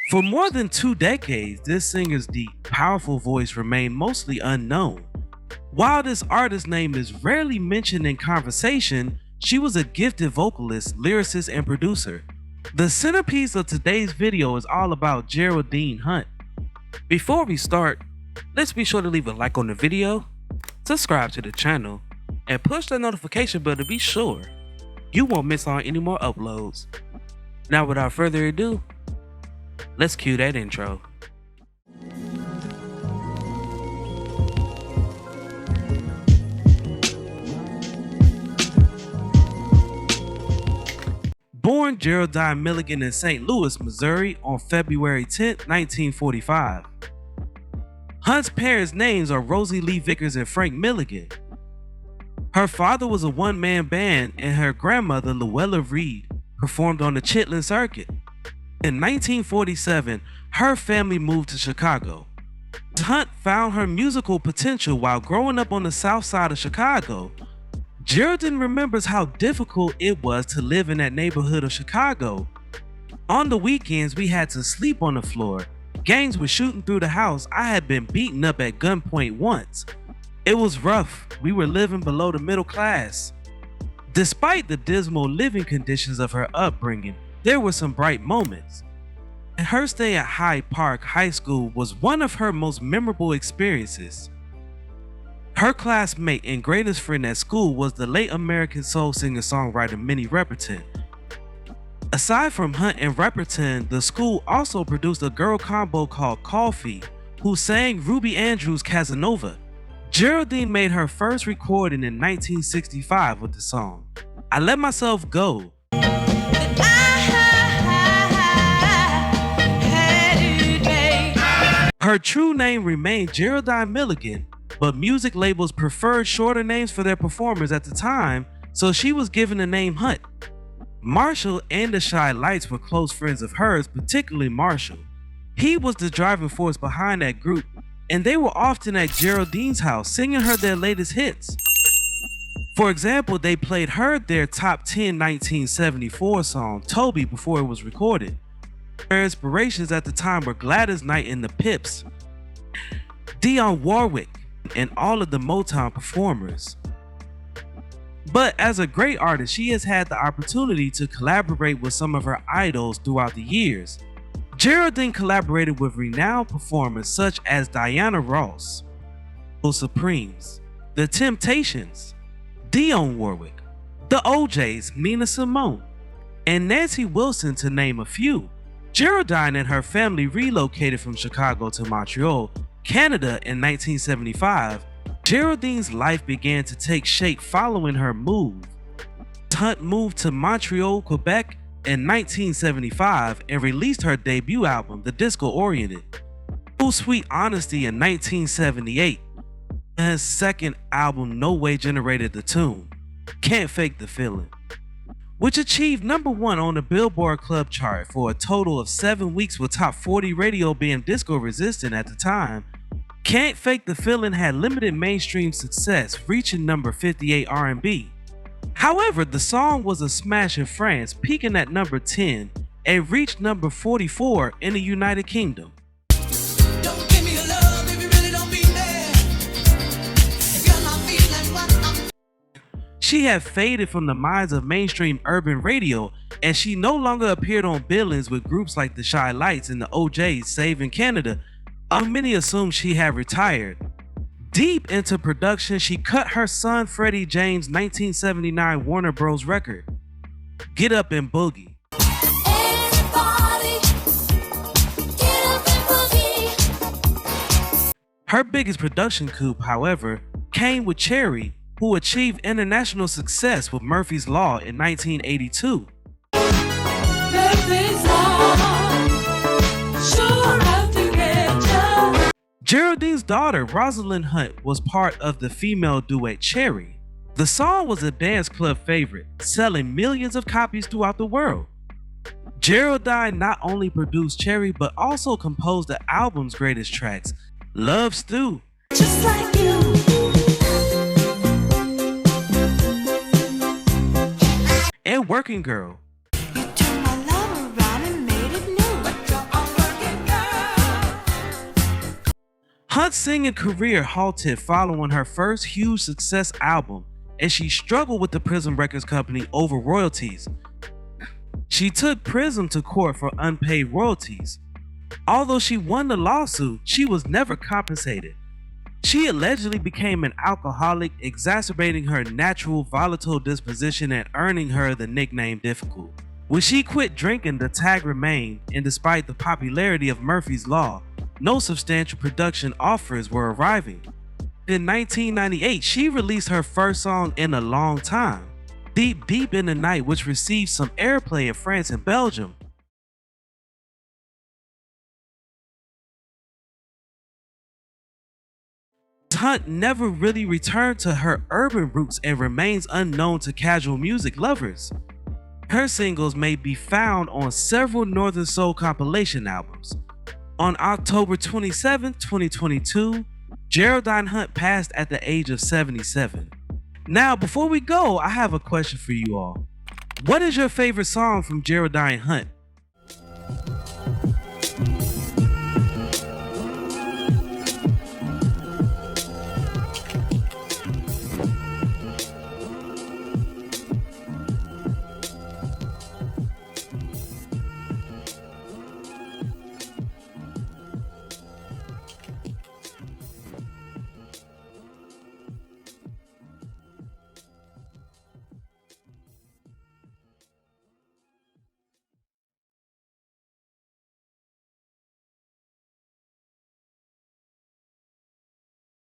For more than 2 decades, this singer's deep, powerful voice remained mostly unknown. While this artist's name is rarely mentioned in conversation, she was a gifted vocalist, lyricist, and producer. The centerpiece of today's video is all about Geraldine Hunt. Before we start, let's be sure to leave a like on the video, subscribe to the channel, and push the notification bell to be sure you won't miss on any more uploads. Now without further ado, let's cue that intro. Born Geraldine Milligan in St. Louis, Missouri on February 10, 1945. Hunt's parents' names are Rosie Lee Vickers and Frank Milligan. Her father was a one-man band and her grandmother, Luella Reed, performed on the Chitlin circuit. In 1947, her family moved to Chicago. Hunt found her musical potential while growing up on the south side of Chicago. Geraldine remembers how difficult it was to live in that neighborhood of Chicago. On the weekends, we had to sleep on the floor. Gangs were shooting through the house. I had been beaten up at gunpoint once. It was rough. We were living below the middle class. Despite the dismal living conditions of her upbringing, there were some bright moments. Her stay at Hyde Park High School was one of her most memorable experiences. Her classmate and greatest friend at school was the late American soul singer-songwriter Minnie Riperton. Aside from Hunt and Riperton, the school also produced a girl combo called Coffee, who sang Ruby Andrews' Casanova. Geraldine made her first recording in 1965 with the song I Let Myself Go. Her true name remained Geraldine Milligan, but music labels preferred shorter names for their performers at the time, so she was given the name Hunt. Marshall and the Shy Lights were close friends of hers, particularly Marshall. He was the driving force behind that group, and they were often at Geraldine's house singing her their latest hits. For example, they played her their top 10 1974 song, Toby, before it was recorded. Her inspirations at the time were Gladys Knight and the Pips, Dionne Warwick, and all of the MOTOWN performers. But as a great artist, she has had the opportunity to collaborate with some of her idols throughout the years. Geraldine collaborated with renowned performers such as Diana Ross, The Supremes, The Temptations, Dionne Warwick, The O'Jays, Nina Simone, and Nancy Wilson, to name a few. Geraldine and her family relocated from Chicago to Montreal, Canada in 1975. Geraldine's life began to take shape following her move. Hunt moved to Montreal, Quebec in 1975 and released her debut album, The Disco Oriented, Full Sweet Honesty in 1978. His second album, No Way, generated the tune Can't Fake the Feeling, which achieved #1 on the Billboard Club chart for a total of 7 weeks, with top 40 radio being disco resistant at the time. Can't Fake the Feeling had limited mainstream success, reaching number 58 R&B. However, the song was a smash in France, peaking at number 10 and reached number 44 in the United Kingdom. Don't give me your love if you really don't mean that. If you're not feeling what She had faded from the minds of mainstream urban radio, and she no longer appeared on billings with groups like the Shy Lights and the O'Jays, save in Canada. Many assumed she had retired. Deep into production, she cut her son Freddie James' 1979 Warner Bros. Record, Get Up and Boogie. Everybody, get up and boogie. Her biggest production coup, however, came with Cherry, who achieved international success with Murphy's Law in 1982. Murphy's Law, sure have to get you. Geraldine's daughter, Rosalind Hunt, was part of the female duet Cherry. The song was a dance club favorite, selling millions of copies throughout the world. Geraldine not only produced Cherry, but also composed the album's greatest tracks, Love Stew, Just Like You, and Working Girl. You turned my love around and made it new. Hunt's singing career halted following her first huge success album, and she struggled with the Prism Records company over royalties. She took Prism to court for unpaid royalties. Although she won the lawsuit, she was never compensated. She allegedly became an alcoholic, exacerbating her natural volatile disposition and earning her the nickname Difficult. When she quit drinking, the tag remained, and despite the popularity of Murphy's Law, no substantial production offers were arriving. In 1998, she released her first song in a long time, Deep Deep in the Night, which received some airplay in France and Belgium. Hunt never really returned to her urban roots and remains unknown to casual music lovers. Her singles may be found on several Northern Soul compilation albums. On October 27, 2022, Geraldine Hunt passed at the age of 77. Now, before we go, I have a question for you all. What is your favorite song from Geraldine Hunt?